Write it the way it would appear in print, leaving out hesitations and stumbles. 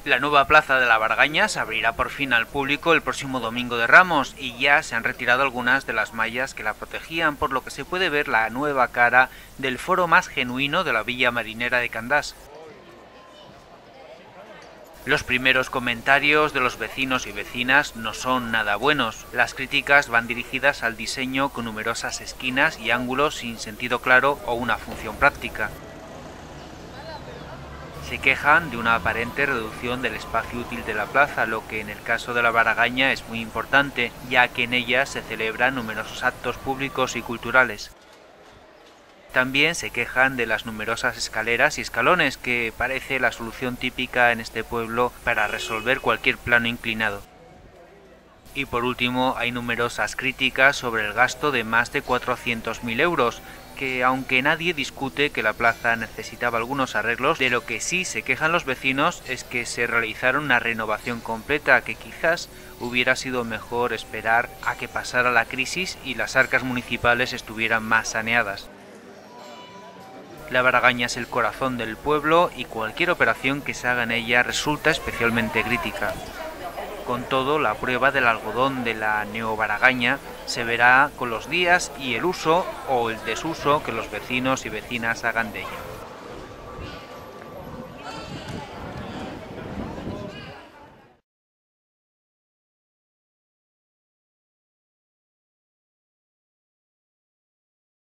La nueva plaza de la Baragaña se abrirá por fin al público el próximo domingo de Ramos y ya se han retirado algunas de las mallas que la protegían, por lo que se puede ver la nueva cara del foro más genuino de la villa marinera de Candás. Los primeros comentarios de los vecinos y vecinas no son nada buenos. Las críticas van dirigidas al diseño con numerosas esquinas y ángulos sin sentido claro o una función práctica. Se quejan de una aparente reducción del espacio útil de la plaza, lo que en el caso de la Baragaña es muy importante, ya que en ella se celebran numerosos actos públicos y culturales. También se quejan de las numerosas escaleras y escalones, que parece la solución típica en este pueblo para resolver cualquier plano inclinado. Y por último, hay numerosas críticas sobre el gasto de más de 400.000 euros, que aunque nadie discute que la plaza necesitaba algunos arreglos, de lo que sí se quejan los vecinos es que se realizara una renovación completa, que quizás hubiera sido mejor esperar a que pasara la crisis y las arcas municipales estuvieran más saneadas. La Baragaña es el corazón del pueblo y cualquier operación que se haga en ella resulta especialmente crítica. Con todo, la prueba del algodón de la neobaragaña se verá con los días y el uso o el desuso que los vecinos y vecinas hagan de ella.